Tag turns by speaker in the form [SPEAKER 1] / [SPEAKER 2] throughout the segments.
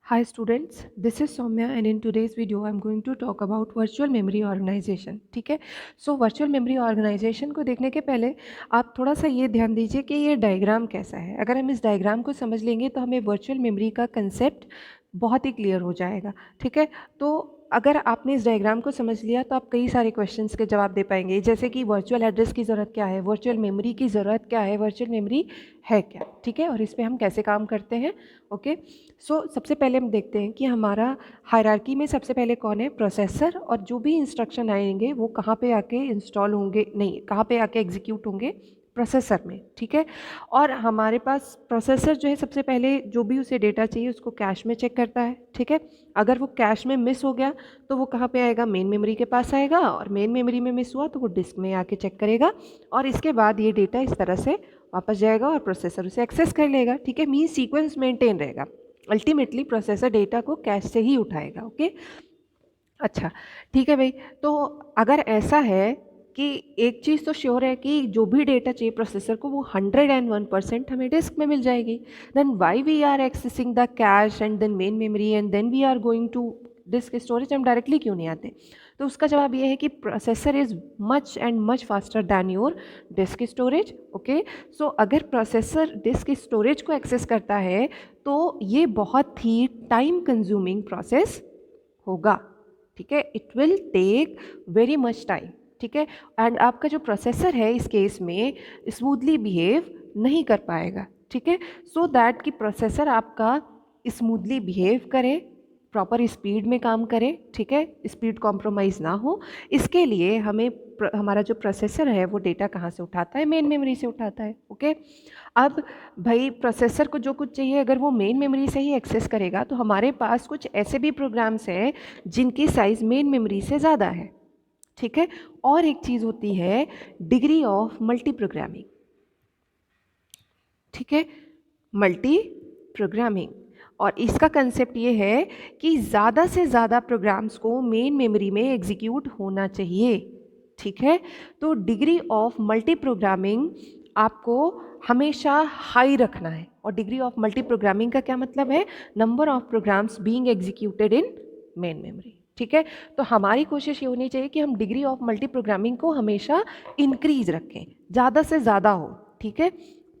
[SPEAKER 1] Hi students, this is Soumya and in today's video I'm going to talk about virtual memory organization. ठीक है, so virtual memory organisation को देखने के पहले आप थोड़ा सा ये ध्यान दीजिए कि ये डायग्राम कैसा है। अगर हम इस डायग्राम को समझ लेंगे तो हमें वर्चुअल मेमोरी का कंसेप्ट बहुत ही क्लियर हो जाएगा। ठीक है, तो अगर आपने इस डायग्राम को समझ लिया तो आप कई सारे क्वेश्चंस के जवाब दे पाएंगे, जैसे कि वर्चुअल एड्रेस की ज़रूरत क्या है, वर्चुअल मेमोरी की ज़रूरत क्या है, वर्चुअल मेमोरी है क्या। ठीक है, और इस पर हम कैसे काम करते हैं। ओके, सो सबसे पहले हम देखते हैं कि हमारा हायरार्की में सबसे पहले कौन है, प्रोसेसर, और जो भी इंस्ट्रक्शन आएंगे वो कहाँ पे आके इंस्टॉल होंगे, नहीं कहाँ पे आके एग्जीक्यूट होंगे, प्रोसेसर में। ठीक है, और हमारे पास प्रोसेसर जो है सबसे पहले जो भी उसे डेटा चाहिए उसको कैश में चेक करता है। ठीक है, अगर वो कैश में मिस हो गया तो वो कहाँ पे आएगा, मेन मेमोरी के पास आएगा, और मेन मेमोरी में मिस हुआ तो वो डिस्क में आके चेक करेगा, और इसके बाद ये डेटा इस तरह से वापस जाएगा और प्रोसेसर उसे एक्सेस कर लेगा। ठीक है, मीन सीक्वेंस मेंटेन रहेगा। अल्टीमेटली प्रोसेसर डेटा को कैश से ही उठाएगा। ओके, अच्छा ठीक है भाई। तो अगर ऐसा है कि एक चीज़ तो श्योर है कि जो भी डेटा चाहिए प्रोसेसर को वो 101% हमें डिस्क में मिल जाएगी, then why we are accessing the cache and then main memory and then we are going to disk storage, हम डायरेक्टली क्यों नहीं आते। तो उसका जवाब ये है कि processor is much and much faster than your disk storage. Okay, so अगर प्रोसेसर डिस्क स्टोरेज को एक्सेस करता है तो ये बहुत ही टाइम कंज्यूमिंग प्रोसेस होगा। ठीक है, it will take very much time. ठीक है, एंड आपका जो प्रोसेसर है इस केस में स्मूथली बिहेव नहीं कर पाएगा। ठीक है, सो दैट कि प्रोसेसर आपका स्मूथली बिहेव करे, प्रॉपर स्पीड में काम करे, ठीक है, स्पीड कॉम्प्रोमाइज़ ना हो, इसके लिए हमें हमारा जो प्रोसेसर है वो डेटा कहाँ से उठाता है, मेन मेमोरी से उठाता है। ओके, अब भाई प्रोसेसर को जो कुछ चाहिए अगर वो मेन मेमोरी से ही एक्सेस करेगा तो हमारे पास कुछ ऐसे भी प्रोग्राम्स हैं जिनकी साइज़ मेन मेमोरी से ज़्यादा है। ठीक है, और एक चीज़ होती है डिग्री ऑफ मल्टी प्रोग्रामिंग। ठीक है, मल्टी प्रोग्रामिंग, और इसका कंसेप्ट ये है कि ज़्यादा से ज़्यादा प्रोग्राम्स को मेन मेमोरी में एग्जीक्यूट होना चाहिए। ठीक है, तो डिग्री ऑफ मल्टी प्रोग्रामिंग आपको हमेशा हाई रखना है, और डिग्री ऑफ मल्टी प्रोग्रामिंग का क्या मतलब है, number of programs being executed in main memory. ठीक है, तो हमारी कोशिश ये होनी चाहिए कि हम डिग्री ऑफ मल्टी प्रोग्रामिंग को हमेशा इंक्रीज रखें, ज़्यादा से ज़्यादा हो। ठीक है,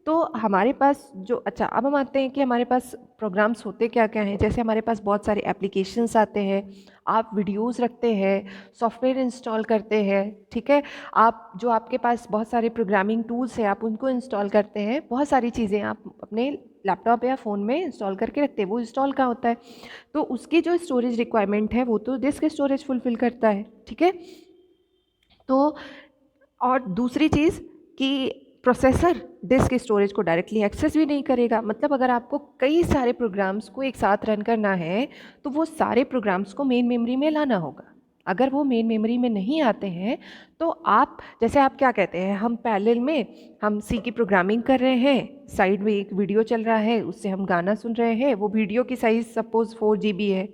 [SPEAKER 1] तो हमारे पास जो, अच्छा अब हम आते हैं कि हमारे पास प्रोग्राम्स होते क्या क्या हैं। जैसे हमारे पास बहुत सारे एप्लीकेशंस आते हैं, आप वीडियोस रखते हैं, सॉफ्टवेयर इंस्टॉल करते हैं। ठीक है, आप जो आपके पास बहुत सारे प्रोग्रामिंग टूल्स हैं आप उनको इंस्टॉल करते हैं, बहुत सारी चीज़ें आप अपने लैपटॉप या फ़ोन में इंस्टॉल करके रखते हैं। वो इंस्टॉल कहाँ होता है, तो उसकी जो स्टोरेज रिक्वायरमेंट है वो तो डिस्क स्टोरेज फुलफिल करता है। ठीक है, तो और दूसरी चीज़ कि प्रोसेसर डिस्क स्टोरेज को डायरेक्टली एक्सेस भी नहीं करेगा। मतलब अगर आपको कई सारे प्रोग्राम्स को एक साथ रन करना है तो वो सारे प्रोग्राम्स को मेन मेमोरी में लाना होगा। अगर वो मेन मेमोरी में नहीं आते हैं तो आप, जैसे आप क्या कहते हैं, हम पैरेलल में हम सी की प्रोग्रामिंग कर रहे हैं, साइड में एक वीडियो चल रहा है उससे हम गाना सुन रहे हैं, वो वीडियो की साइज़ सपोज़ 4 GB है।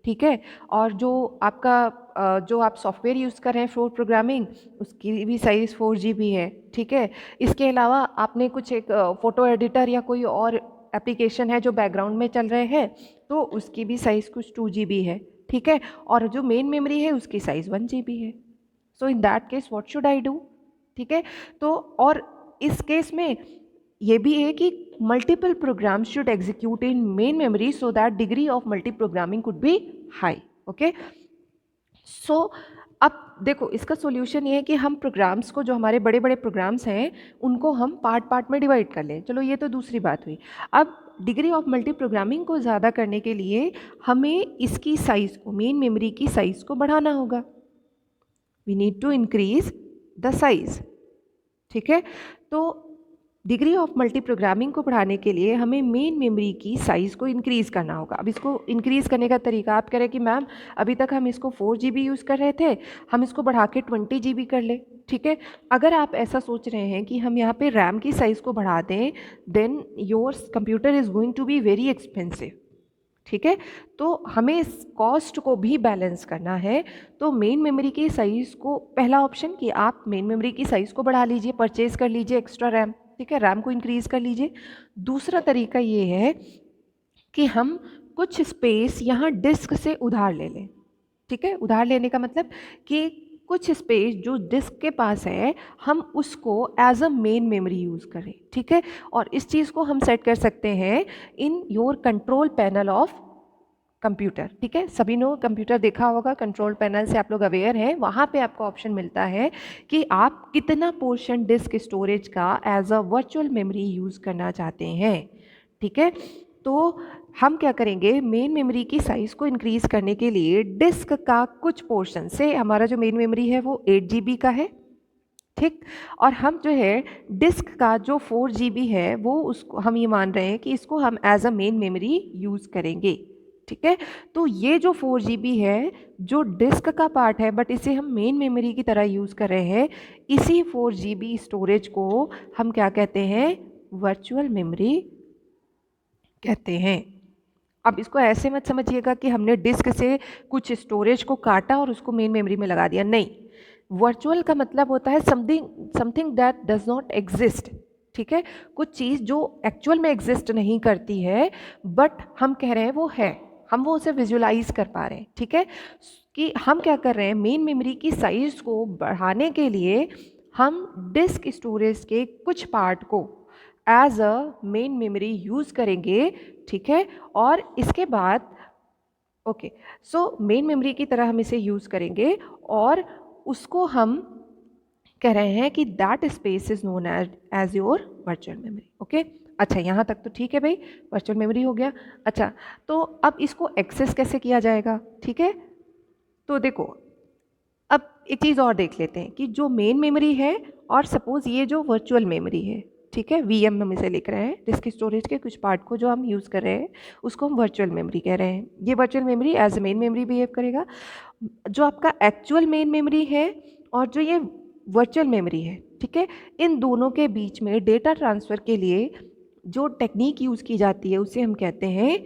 [SPEAKER 1] ठीक है, और जो आपका जो आप सॉफ्टवेयर यूज़ कर रहे हैं फॉर प्रोग्रामिंग उसकी भी साइज़ 4 GB है। ठीक है, इसके अलावा आपने कुछ एक फ़ोटो एडिटर या कोई और एप्लीकेशन है जो बैकग्राउंड में चल रहे हैं तो उसकी भी साइज़ कुछ 2 GB है। ठीक है, और जो मेन मेमोरी है उसकी साइज़ 1 GB है। So in that case what should I do. ठीक है, तो और इस केस में ये भी है कि multiple program should execute in main memory so that degree of multi programming could be high. Okay, so अब देखो इसका सॉल्यूशन ये है कि हम प्रोग्राम्स को, जो हमारे बड़े बड़े प्रोग्राम्स हैं उनको हम पार्ट पार्ट में डिवाइड कर लें। चलो ये तो दूसरी बात हुई। अब डिग्री ऑफ मल्टी प्रोग्रामिंग को ज़्यादा करने के लिए हमें इसकी साइज़ को, मेन मेमोरी की साइज़ को बढ़ाना होगा। We need to increase the size. ठीक है, तो डिग्री ऑफ मल्टी प्रोग्रामिंग को बढ़ाने के लिए हमें मेन मेमोरी की साइज़ को इंक्रीज़ करना होगा। अब इसको इंक्रीज़ करने का तरीका, आप कह रहे हैं कि मैम अभी तक हम इसको 4 GB यूज़ कर रहे थे, हम इसको बढ़ा के 20 GB कर ले। ठीक है, अगर आप ऐसा सोच रहे हैं कि हम यहाँ पे रैम की साइज़ को बढ़ा दें then your computer is going to be very expensive. ठीक है, तो हमें इस कॉस्ट को भी बैलेंस करना है। तो मेन मेमोरी की साइज़ को, पहला ऑप्शन कि आप मेन मेमोरी की साइज़ को बढ़ा लीजिए, परचेज़ कर लीजिए एक्स्ट्रा रैम। ठीक है, रैम को इंक्रीज़ कर लीजिए। दूसरा तरीका ये है कि हम कुछ स्पेस यहाँ डिस्क से उधार ले लें। ठीक है, उधार लेने का मतलब कि कुछ स्पेस जो डिस्क के पास है हम उसको as a main memory use करें। ठीक है, और इस चीज़ को हम सेट कर सकते हैं in your control panel of computer. ठीक है, सभी ने कंप्यूटर देखा होगा, कंट्रोल पैनल से आप लोग अवेयर हैं, वहाँ पे आपको ऑप्शन मिलता है कि आप कितना पोर्शन डिस्क स्टोरेज का as a virtual memory use करना चाहते हैं। ठीक है, तो हम क्या करेंगे, मेन मेमोरी की साइज़ को इंक्रीज़ करने के लिए डिस्क का कुछ पोर्शन से, हमारा जो मेन मेमोरी है वो 8 GB का है। ठीक, और हम जो है डिस्क का जो 4 GB है वो उसको हम ये मान रहे हैं कि इसको हम as a main memory use करेंगे। ठीक है, तो ये जो 4 GB है जो डिस्क का पार्ट है बट इसे हम मेन मेमोरी की तरह यूज़ कर रहे हैं, इसी 4 GB स्टोरेज को हम क्या कहते हैं, वर्चुअल मेमोरी कहते हैं। अब इसको ऐसे मत समझिएगा कि हमने डिस्क से कुछ स्टोरेज को काटा और उसको मेन मेमोरी में लगा दिया, नहीं। वर्चुअल का मतलब होता है something that does not exist. ठीक है, कुछ चीज़ जो एक्चुअल में एग्जिस्ट नहीं करती है बट हम कह रहे हैं वो है, हम वो उसे विजुलाइज कर पा रहे हैं। ठीक है, कि हम क्या कर रहे हैं, मेन मेमोरी की साइज को बढ़ाने के लिए हम डिस्क स्टोरेज के कुछ पार्ट को as a main memory use करेंगे। ठीक है, और इसके बाद ओके, सो मेन मेमोरी की तरह हम इसे यूज़ करेंगे और उसको हम कह रहे हैं कि that space is known as your virtual memory. Okay, अच्छा यहाँ तक तो ठीक है भाई, वर्चुअल मेमोरी हो गया। अच्छा, तो अब इसको एक्सेस कैसे किया जाएगा। ठीक है, तो देखो अब एक चीज़ और देख लेते हैं कि जो मेन मेमोरी है और सपोज ये जो वर्चुअल मेमोरी है, ठीक है, VM हम इसे लिख रहे हैं, डिस्क स्टोरेज के कुछ पार्ट को जो हम यूज़ कर रहे हैं उसको हम वर्चुअल मेमोरी कह रहे हैं। ये virtual memory as a main memory behave करेगा। जो आपका एक्चुअल मेन मेमोरी है और जो ये वर्चुअल मेमोरी है, ठीक है, इन दोनों के बीच में डेटा ट्रांसफ़र के लिए जो टेक्निक यूज़ की जाती है उसे हम कहते हैं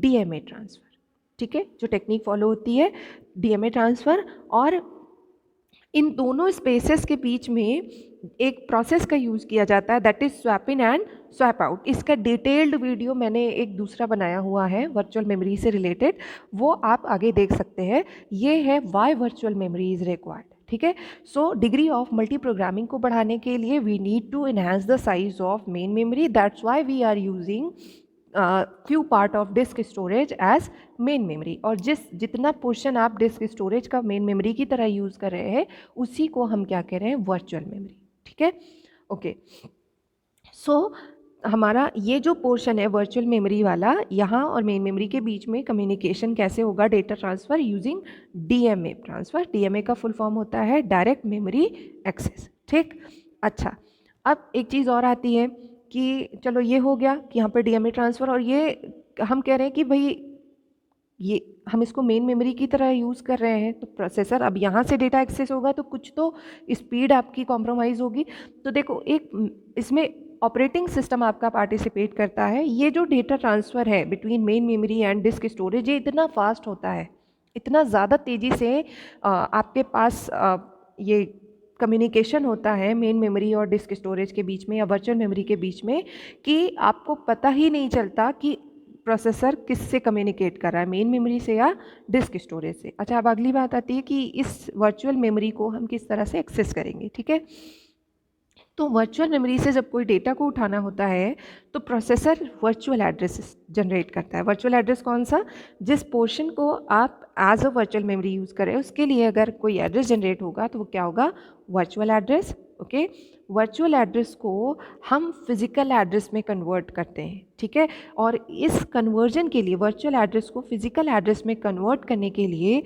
[SPEAKER 1] DMA ट्रांसफ़र। ठीक है, जो टेक्निक फॉलो होती है DMA ट्रांसफ़र, और इन दोनों स्पेसेस के बीच में एक प्रोसेस का यूज़ किया जाता है that is swap in and swap out. इसका डिटेल्ड वीडियो मैंने एक दूसरा बनाया हुआ है वर्चुअल मेमोरी से रिलेटेड, वो आप आगे देख सकते हैं। ये है why virtual memory is required. ठीक है, so degree of multi programming को बढ़ाने के लिए we need to enhance the size of main memory, that's why we are using few part of disk storage as main memory. और जितना portion आप disk storage का मेन मेमोरी की तरह यूज़ कर रहे हैं उसी को हम क्या कह रहे हैं, वर्चुअल मेमोरी। ठीक है, ओके, सो हमारा ये जो पोर्शन है वर्चुअल मेमोरी वाला, यहाँ और मेन मेमोरी के बीच में कम्युनिकेशन कैसे होगा, data transfer using DMA transfer. DMA का फुल फॉर्म होता है डायरेक्ट मेमोरी एक्सेस। ठीक, अच्छा, अब एक चीज़ और आती है कि चलो ये हो गया कि यहाँ पर DMA ट्रांसफ़र, और ये हम कह रहे हैं कि भाई ये हम इसको मेन मेमोरी की तरह यूज़ कर रहे हैं, तो प्रोसेसर अब यहाँ से डेटा एक्सेस होगा तो कुछ तो स्पीड आपकी कॉम्प्रोमाइज़ होगी। तो देखो एक इसमें ऑपरेटिंग सिस्टम आपका पार्टिसिपेट करता है। ये जो डेटा ट्रांसफ़र है between main memory and disk storage, ये इतना फास्ट होता है, इतना ज़्यादा तेज़ी से आपके पास ये कम्युनिकेशन होता है मेन मेमोरी और डिस्क स्टोरेज के बीच में या वर्चुअल मेमोरी के बीच में, कि आपको पता ही नहीं चलता कि प्रोसेसर किससे कम्युनिकेट कर रहा है, मेन मेमोरी से या डिस्क स्टोरेज से। अच्छा, अब अगली बात आती है कि इस वर्चुअल मेमोरी को हम किस तरह से एक्सेस करेंगे। ठीक है, तो वर्चुअल मेमोरी से जब कोई डेटा को उठाना होता है तो प्रोसेसर वर्चुअल एड्रेस जनरेट करता है। वर्चुअल एड्रेस कौन सा, जिस पोर्शन को आप as a virtual memory use करें उसके लिए अगर कोई एड्रेस जनरेट होगा तो वो क्या होगा, virtual address. Okay, virtual address को हम फिज़िकल एड्रेस में कन्वर्ट करते हैं। ठीक है, और इस कन्वर्जन के लिए, वर्चुअल एड्रेस को फिज़िकल एड्रेस में कन्वर्ट करने के लिए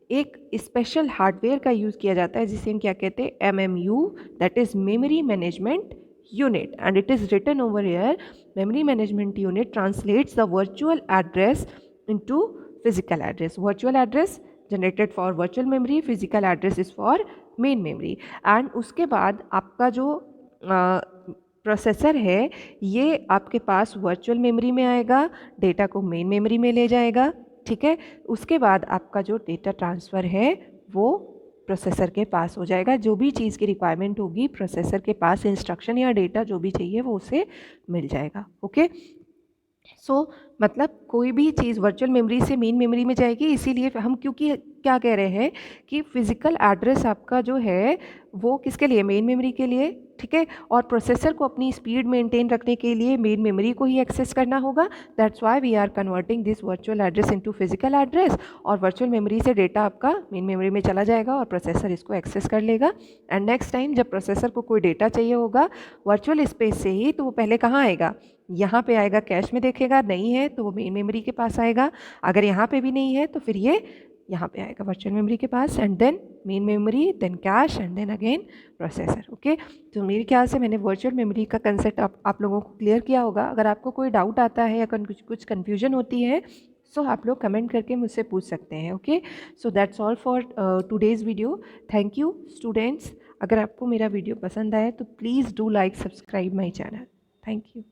[SPEAKER 1] एक स्पेशल हार्डवेयर का यूज़ किया जाता है जिसे हम क्या कहते हैं, MMU, that is memory management unit, and it is written over here. Memory management unit translates the virtual address into physical address. Virtual address generated for virtual memory, physical address is for main memory. And उसके बाद आपका जो processor है ये आपके पास virtual memory में आएगा, data को मेन मेमोरी में ले जाएगा। ठीक है, उसके बाद आपका जो डेटा ट्रांसफ़र है वो प्रोसेसर के पास हो जाएगा। जो भी चीज़ की रिक्वायरमेंट होगी प्रोसेसर के पास, इंस्ट्रक्शन या डेटा जो भी चाहिए वो उसे मिल जाएगा। ओके, मतलब कोई भी चीज़ वर्चुअल मेमोरी से मेन मेमोरी में जाएगी, इसीलिए हम क्योंकि क्या कह रहे हैं कि फिज़िकल एड्रेस आपका जो है वो किसके लिए, मेन मेमोरी के लिए, ठीक है। और प्रोसेसर को अपनी स्पीड मेंटेन रखने के लिए मेन मेमोरी को ही एक्सेस करना होगा। That's why we are converting this virtual address into physical address, और वर्चुअल मेमोरी से डेटा आपका मेन मेमोरी में चला जाएगा और प्रोसेसर इसको एक्सेस कर लेगा। एंड नेक्स्ट टाइम जब प्रोसेसर को कोई डेटा चाहिए होगा वर्चुअल स्पेस से ही, तो वो पहले कहाँ आएगा, यहाँ पे आएगा, कैश में देखेगा, नहीं है तो वो मेन मेमोरी के पास आएगा, अगर यहाँ पे भी नहीं है तो फिर ये यहाँ पे आएगा वर्चुअल मेमोरी के पास, and then main memory, then cache, and then again processor. Okay, तो मेरे ख्याल से मैंने वर्चुअल मेमोरी का कंसेप्ट आप लोगों को क्लियर किया होगा। अगर आपको कोई डाउट आता है या कुछ कन्फ्यूजन होती है, सो आप लोग कमेंट करके मुझसे पूछ सकते हैं। Okay, so that's all for today's video. Thank you students. अगर आपको मेरा वीडियो पसंद आए तो please do like, subscribe my channel. Thank you.